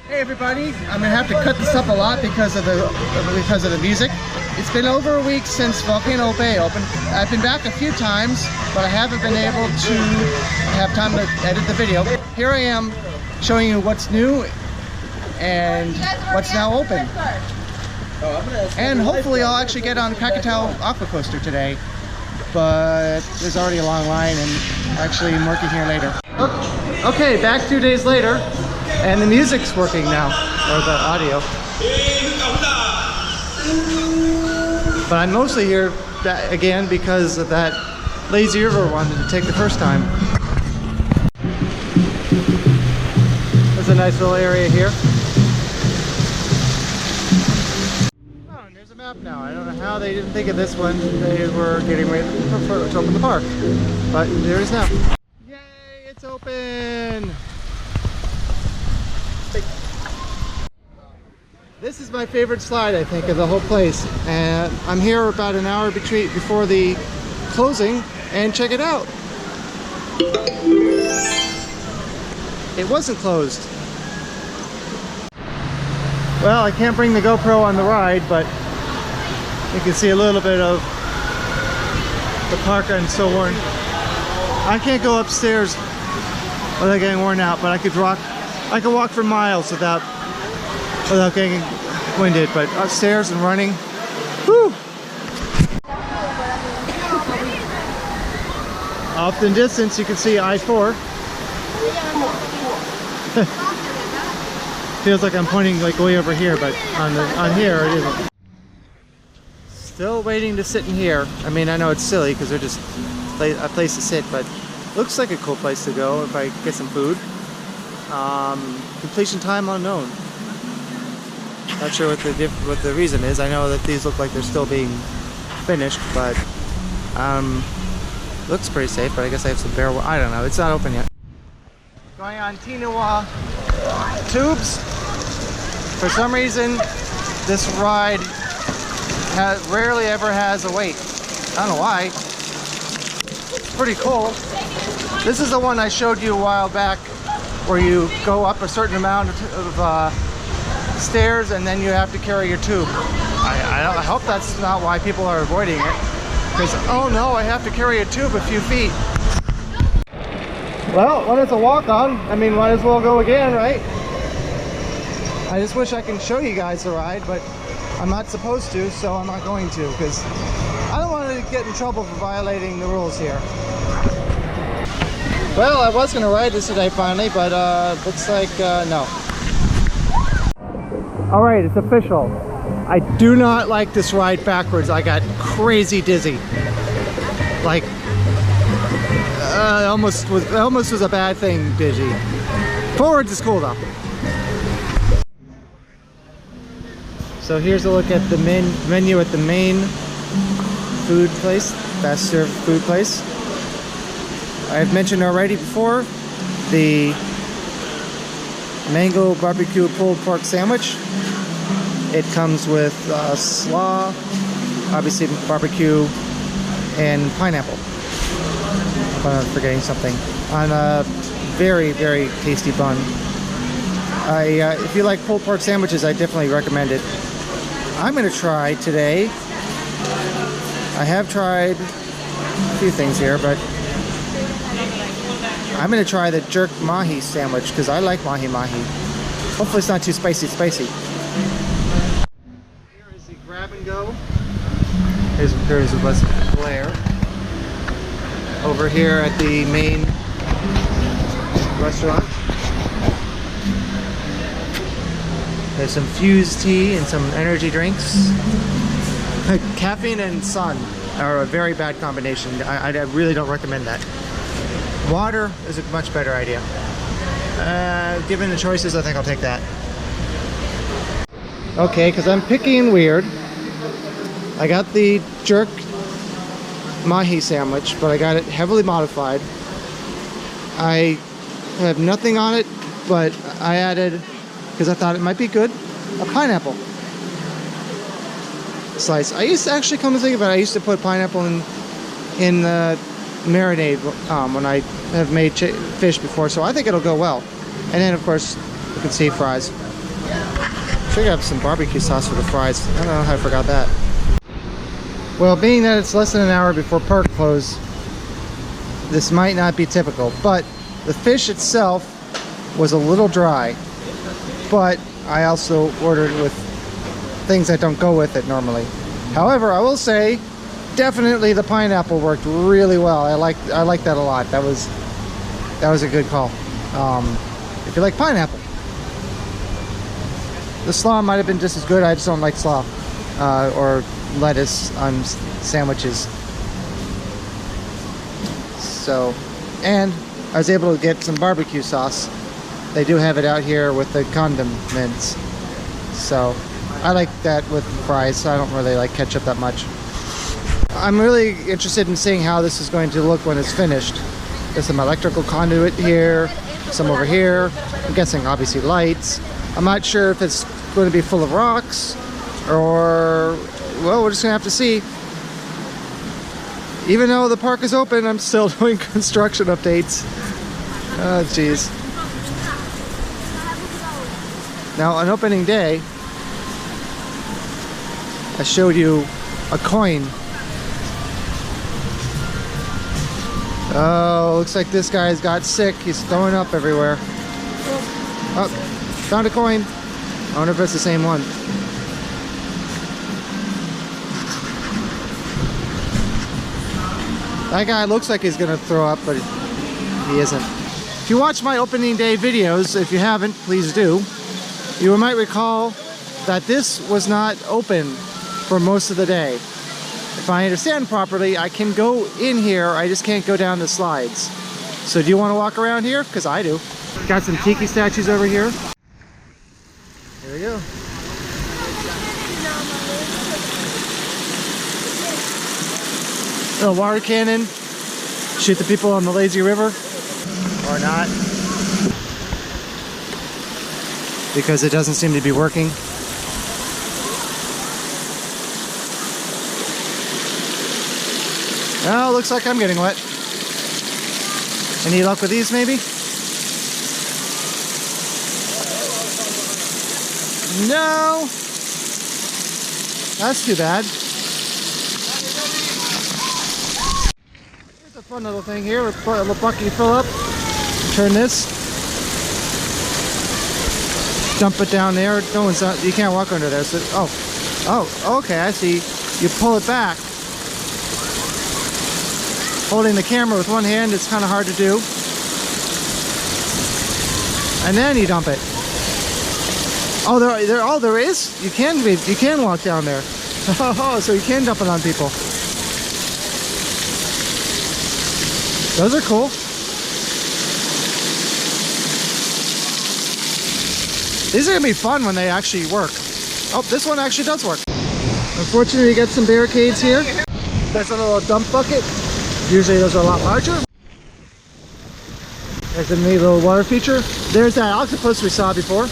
Hey everybody, I'm gonna have to cut this up a lot because of the music. It's been over a week since Volcano Bay opened. I've been back a few times, but I haven't been able to have time to edit the video. Here I am showing you what's new and what's now open. And hopefully I'll actually get on Krakatoa Aqua Coaster today, but there's already a long line and actually I'm working here later. Okay, back 2 days later. And the music's working now, or the audio. But I'm mostly here again because of that lazy river one to take the first time. There's a nice little area here. Oh, and there's a map now. I don't know how they didn't think of this one. They were getting ready to open the park. But there it is now. Yay, it's open! This is my favorite slide, I think, of the whole place. And I'm here about an hour before the closing, and check it out. It wasn't closed. Well, I can't bring the GoPro on the ride, but you can see a little bit of the park. I'm so worn. I can't go upstairs without getting worn out, but I could walk for miles without getting winded, but upstairs and running, whew. Off in the distance you can see I-4. Feels like I'm pointing like way over here, but on here it isn't. Still waiting to sit in here. I mean, I know it's silly because they're just a place to sit, but looks like a cool place to go if I get some food. Completion time unknown. Not sure what the reason is. I know that these look like they're still being finished, but looks pretty safe. But I guess I have some bare. I don't know. It's not open yet. Going on Tinawa tubes. For some reason, this ride rarely ever has a wait. I don't know why. It's pretty cool. This is the one I showed you a while back, where you go up a certain amount of stairs and then you have to carry your tube. I hope that's not why people are avoiding it, because oh no, I have to carry a tube a few feet. Well, when it's a walk-on, I mean, might as well go again, right? I just wish I can show you guys the ride, but I'm not supposed to, so I'm not going to, because I don't want to get in trouble for violating the rules here. Well, I was going to ride this today finally, but looks like no. Alright, it's official. I do not like this ride backwards. I got crazy dizzy. Like, almost was a bad thing, dizzy. Forwards is cool though. So here's a look at the menu at the main food place, fast serve food place. I've mentioned already before the mango barbecue pulled pork sandwich. It comes with slaw, obviously barbecue, and pineapple. If I'm not forgetting something. On a very, very tasty bun. If you like pulled pork sandwiches, I definitely recommend it. I'm going to try today. I have tried a few things here, but I'm going to try the jerk mahi sandwich because I like mahi. Hopefully it's not too spicy. Here is the grab and go. Here's what's glare. Over here at the main restaurant. There's some fused tea and some energy drinks. Caffeine and sun are a very bad combination. I really don't recommend that. Water is a much better idea. Given the choices, I think I'll take that. Okay, because I'm picky and weird, I got the jerk mahi sandwich, but I got it heavily modified. I have nothing on it, but I added, because I thought it might be good, a pineapple slice. I used to actually, come to think of it, I used to put pineapple in the marinade when I have made fish before, so I think it'll go well. And then of course you can see fries. Should have some barbecue sauce for the fries. I don't know how I forgot that. Well, being that it's less than an hour before park close, this might not be typical, but the fish itself was a little dry. But I also ordered with things that don't go with it normally. However, I will say, definitely the pineapple worked really well. I like that a lot. That was a good call. If you like pineapple. The slaw might have been just as good. I just don't like slaw or lettuce on sandwiches. So, and I was able to get some barbecue sauce. They do have it out here with the condiments. So I like that with fries. I don't really like ketchup that much. I'm really interested in seeing how this is going to look when it's finished. There's some electrical conduit here, some over here. I'm guessing obviously lights. I'm not sure if it's going to be full of rocks or, well, we're just gonna have to see. Even though the park is open, I'm still doing construction updates. Oh, jeez. Now, on opening day, I showed you a coin. Oh, looks like this guy's got sick. He's throwing up everywhere. Oh, found a coin. I wonder if it's the same one. That guy looks like he's gonna throw up, but he isn't. If you watch my opening day videos, if you haven't, please do. You might recall that this was not open for most of the day. If I understand properly, I can go in here, I just can't go down the slides. So do you want to walk around here? Because I do. Got some tiki statues over here. Here we go. Little water cannon. Shoot the people on the lazy river. Or not. Because it doesn't seem to be working. Oh, looks like I'm getting wet. Any luck with these, maybe? No! That's too bad. Here's a fun little thing here. A little bucket you fill up. Turn this. Dump it down there. No one's not, you can't walk under there. So, oh, okay, I see. You pull it back. Holding the camera with one hand, it's kind of hard to do. And then you dump it. Oh, there is? You can walk down there. Oh, so you can dump it on people. Those are cool. These are gonna be fun when they actually work. Oh, this one actually does work. Unfortunately, you get some barricades here. There's a little dump bucket. Usually those are a lot larger. There's a neat little water feature. There's that octopus we saw before.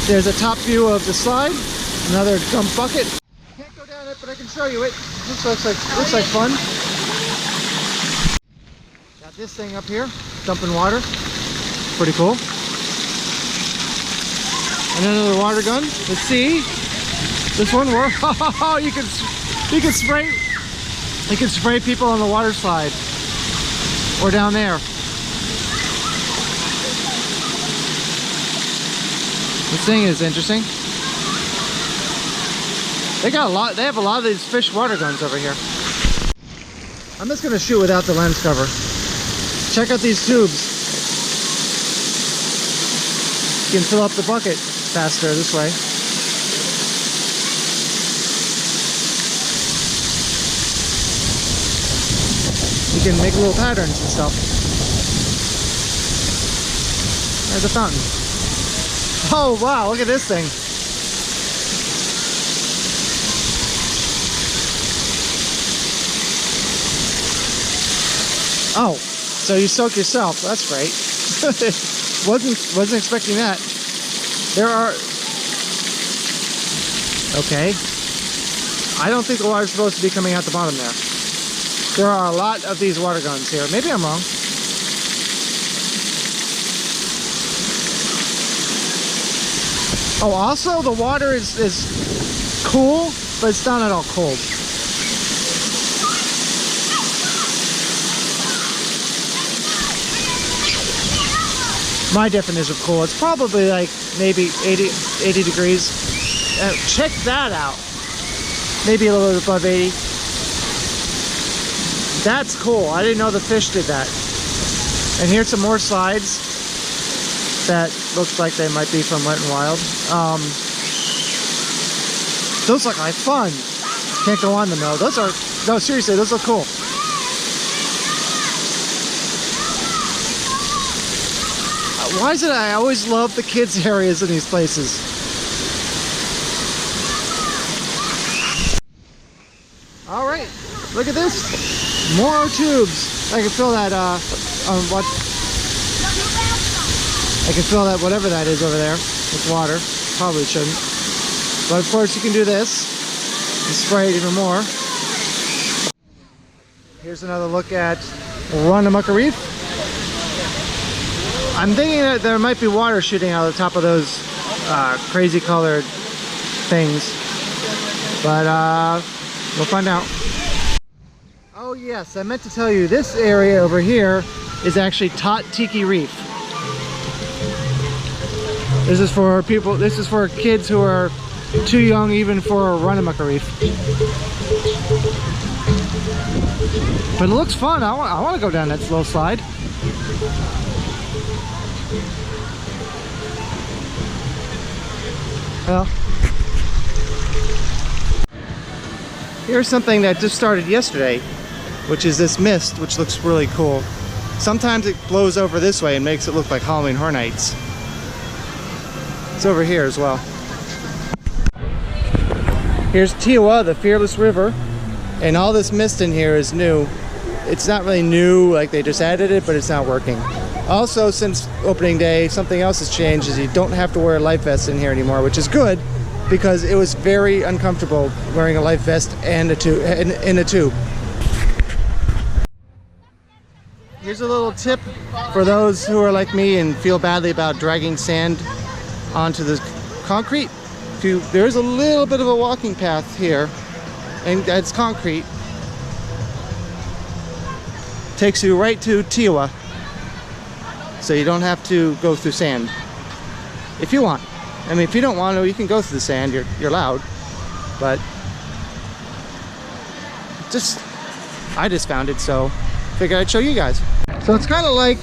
There's a top view of the slide. Another dump bucket. Can't go down it, but I can show you it. This looks like fun. Got this thing up here, dumping water. Pretty cool. And another water gun. Let's see. This one works. Oh, you can spray people on the water slide or down there. This thing is interesting. They have a lot of these fish water guns over here. I'm just gonna shoot without the lens cover. Check out these tubes. You can fill up the bucket faster this way. You can make little patterns and stuff. There's a fountain. Oh wow, look at this thing. Oh, so you soak yourself. That's great. wasn't expecting that. There are... Okay. I don't think the water's supposed to be coming out the bottom there. There are a lot of these water guns here. Maybe I'm wrong. Oh, also the water is cool, but it's not at all cold. My definition of cool, it's probably like maybe 80 degrees. Check that out. Maybe a little bit above 80. That's cool. I didn't know the fish did that. And here's some more slides that looks like they might be from Wet n Wild. Those look like fun. Can't go on them though. Those are, no, seriously, those look cool. Why is it I always love the kids areas in these places? All right, look at this. More tubes. I can fill that, what? I can fill that, whatever that is over there, with water. Probably shouldn't. But of course you can do this and spray it even more. Here's another look at Runamukka Reef. I'm thinking that there might be water shooting out of the top of those crazy colored things. But we'll find out. Oh yes, I meant to tell you, this area over here is actually Tot Tiki Reef. This is for people, this is for kids who are too young even for Runamukka Reef. But it looks fun. I want to go down that slow slide. Well, here's something that just started yesterday, which is this mist, which looks really cool. Sometimes it blows over this way and makes it look like Halloween Horror Nights. It's over here as well. Here's Tiwa, the Fearless River, and all this mist in here is new. It's not really new, like they just added it, but it's not working. Also, since opening day, something else has changed, is you don't have to wear a life vest in here anymore, which is good, because it was very uncomfortable wearing a life vest and in a tube. Here's a little tip for those who are like me and feel badly about dragging sand onto the concrete. There's a little bit of a walking path here, and it's concrete. Takes you right to Tiwa, so you don't have to go through sand if you want. I mean, if you don't want to, you can go through the sand. You're allowed, but I just found it, so figured I'd show you guys. So it's kind of like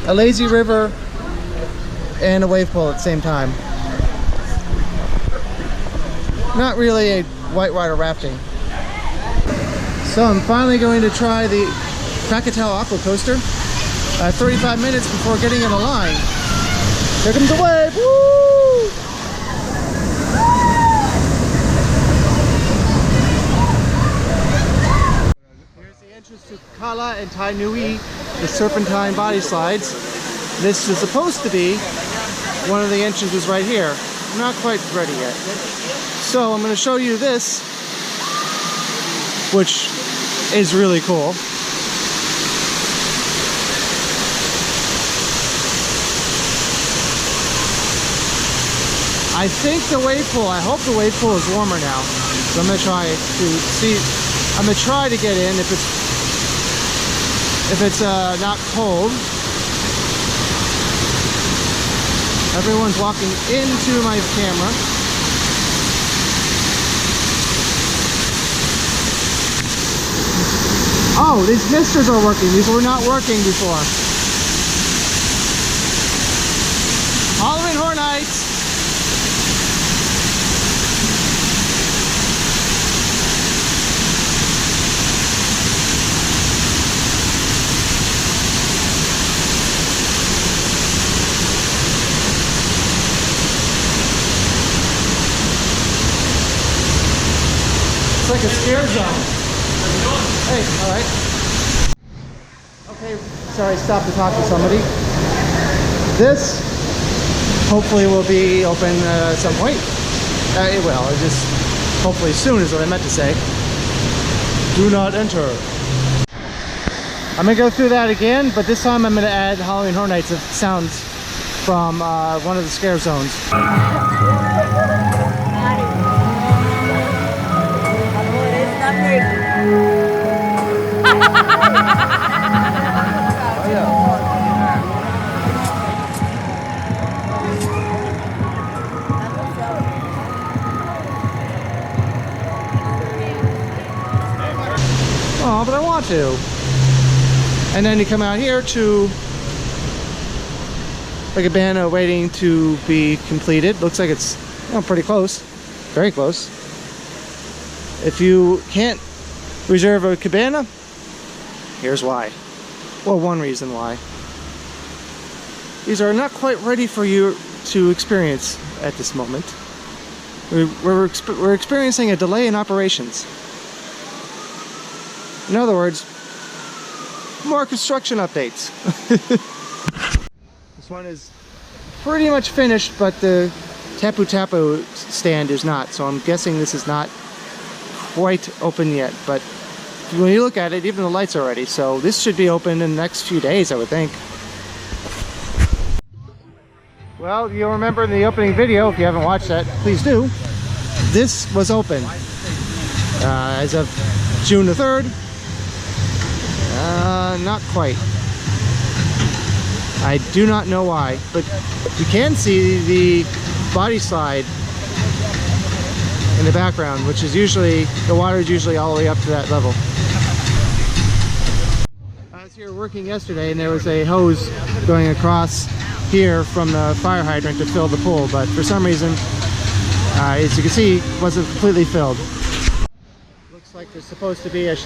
a lazy river and a wave pool at the same time. Not really a whitewater rafting. So I'm finally going to try the Krakatoa Aqua Coaster. 35 minutes before getting in the line. Here comes the wave! Woo! Here's the entrance to Kala and Tai Nui, the serpentine body slides. This is supposed to be one of the entrances right here. I'm not quite ready yet. So I'm going to show you this, which is really cool. I think the wave pool, I hope the wave pool is warmer now. So I'm gonna try to see, I'm gonna try to get in if it's not cold. Everyone's walking into my camera. Oh, these misters are working. These were not working before. Halloween Horror Nights. It's like a scare zone. Hey, all right. Okay, sorry, stop to talk to somebody. This hopefully will be open at some point. It will, just hopefully soon is what I meant to say. Do not enter. I'm gonna go through that again, but this time I'm gonna add Halloween Horror Nights sounds from one of the scare zones. Oh, but I want to. And then you come out here to the cabana waiting to be completed. Looks like it's pretty close. Very close. If you can't reserve a cabana, here's why. Well, one reason why. These are not quite ready for you to experience at this moment. We're experiencing a delay in operations. In other words, more construction updates. This one is pretty much finished, but the Tapu Tapu stand is not. So I'm guessing this is not quite open yet. But when you look at it, even the lights are ready. So this should be open in the next few days, I would think. Well, you'll remember in the opening video, if you haven't watched that, please do. This was open as of June the 3rd. Not quite. I do not know why, but you can see the body slide in the background, which is usually, the water is usually all the way up to that level. I was here working yesterday and there was a hose going across here from the fire hydrant to fill the pool, but for some reason, as you can see, it wasn't completely filled. Looks like there's supposed to be a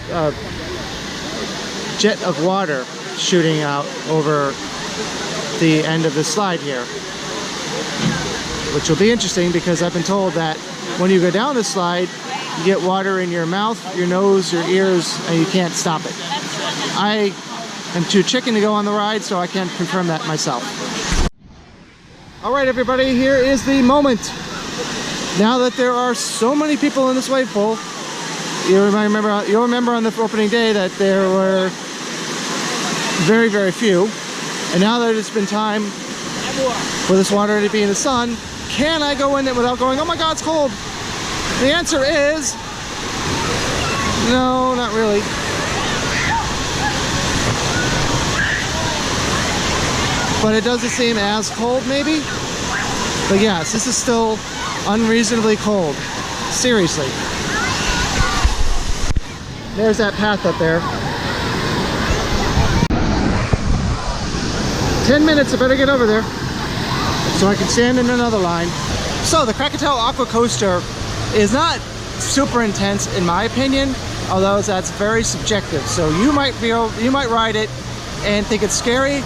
jet of water shooting out over the end of the slide here, which will be interesting because I've been told that when you go down the slide you get water in your mouth, your nose, your ears, and you can't stop it. I am too chicken to go on the ride, so I can't confirm that myself. Alright everybody, here is the moment. Now that there are so many people in this wave pool, you'll remember on the opening day that there were very, very few. And now that it's been time for this water to be in the sun, can I go in it without going, oh my god, it's cold? The answer is no, not really. But it doesn't seem as cold maybe. But yes, this is still unreasonably cold. Seriously. There's that path up there. 10 minutes, I better get over there so I can stand in another line. So the Krakatoa Aqua Coaster is not super intense in my opinion, although that's very subjective. So you might ride it and think it's scary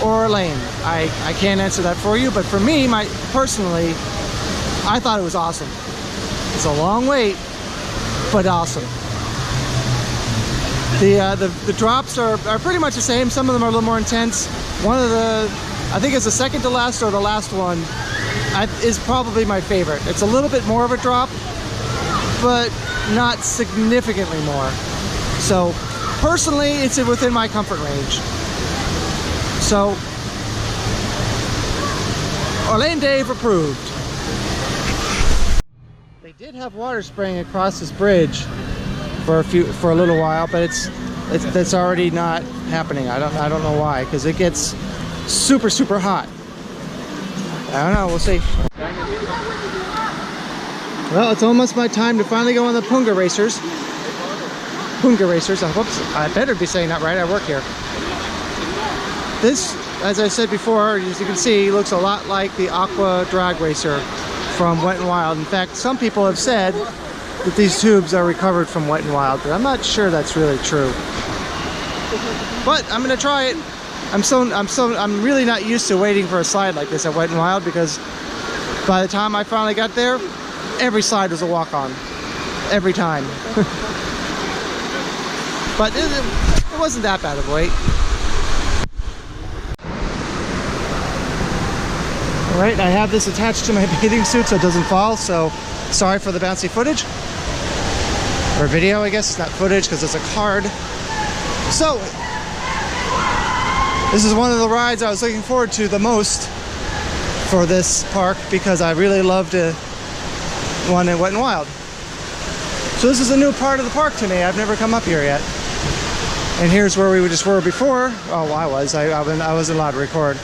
or lame. I can't answer that for you, but for me, personally, I thought it was awesome. It's a long wait, but awesome. The drops are pretty much the same. Some of them are a little more intense. One of the, I think it's the second to last or the last one, is probably my favorite. It's a little bit more of a drop, but not significantly more. So personally, it's within my comfort range. So OrlanDave approved. They did have water spraying across this bridge for a little while, but that's already not happening. I don't know why, because it gets super hot. I don't know, we'll see. Well, it's almost my time to finally go on the Punga Racers. Punga Racers, whoops, I better be saying that right, I work here. This, as I said before, as you can see, looks a lot like the Aqua Drag Racer from Wet n Wild. In fact, some people have said that these tubes are recovered from Wet n Wild, but I'm not sure that's really true. But I'm gonna try it. I'm really not used to waiting for a slide like this at Wet n Wild, because by the time I finally got there, every slide was a walk-on. Every time. But it wasn't that bad of a wait. Alright, I have this attached to my bathing suit so it doesn't fall, so sorry for the bouncy footage. Or video, I guess. It's not footage because it's a card. So, this is one of the rides I was looking forward to the most for this park because I really loved the one that Wet n Wild. So this is a new part of the park to me. I've never come up here yet. And here's where we just were before. Oh, I wasn't allowed to record.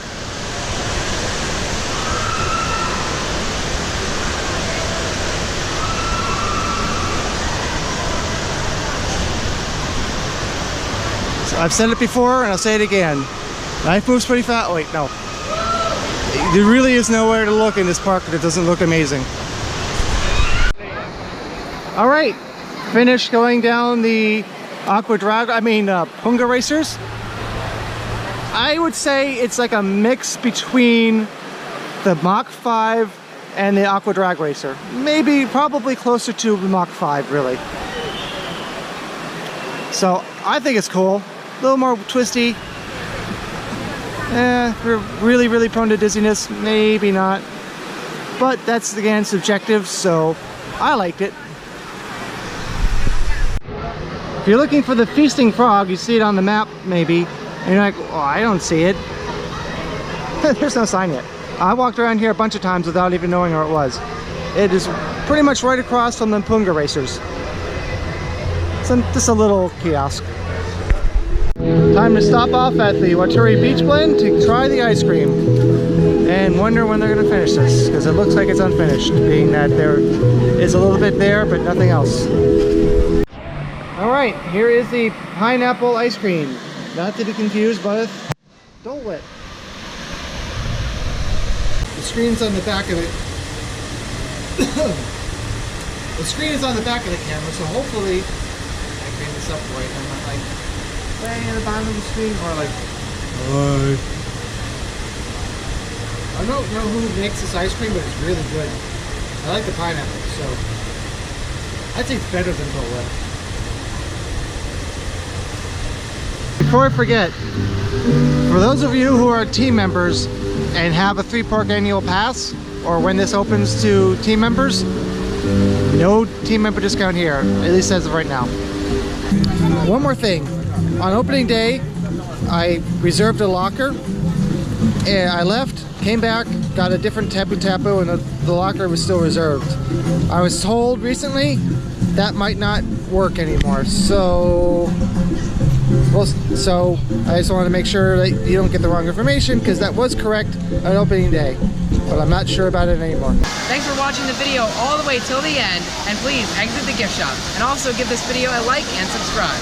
So I've said it before and I'll say it again. Life moves pretty fast. Oh wait, no. There really is nowhere to look in this park that doesn't look amazing. All right, finished going down the Punga Racers. I would say it's like a mix between the Mach 5 and the Aqua Drag Racer. Probably closer to the Mach 5, really. So I think it's cool. A little more twisty. We're really prone to dizziness. Maybe not. But that's, again, subjective, so I liked it. If you're looking for the feasting frog, you see it on the map, maybe, and you're like, oh, I don't see it. There's no sign yet. I walked around here a bunch of times without even knowing where it was. It is pretty much right across from the Punga Racers. Just a little kiosk. Time to stop off at the Waturi Beach Blend to try the ice cream. And wonder when they're going to finish this, because it looks like it's unfinished, being that there is a little bit there, but nothing else. Alright, here is the pineapple ice cream. Not to be confused with Dole Whip. The screen's on the back of it. The screen is on the back of the camera, so hopefully I can this up right. I'm not like laying at the bottom of the screen or like, hi. I don't know who makes this ice cream, but it's really good. I like the pineapple, so I'd say it's better than Dole Whip. Before I forget, for those of you who are team members and have a 3-park annual pass, or when this opens to team members, no team member discount here, at least as of right now. One more thing, on opening day, I reserved a locker, and I left, came back, got a different Tapu Tapu, and the locker was still reserved. I was told recently that might not work anymore, so I just want to make sure that you don't get the wrong information, because that was correct on opening day, but I'm not sure about it anymore. Thanks for watching the video all the way till the end, and please exit the gift shop, and also give this video a like and subscribe.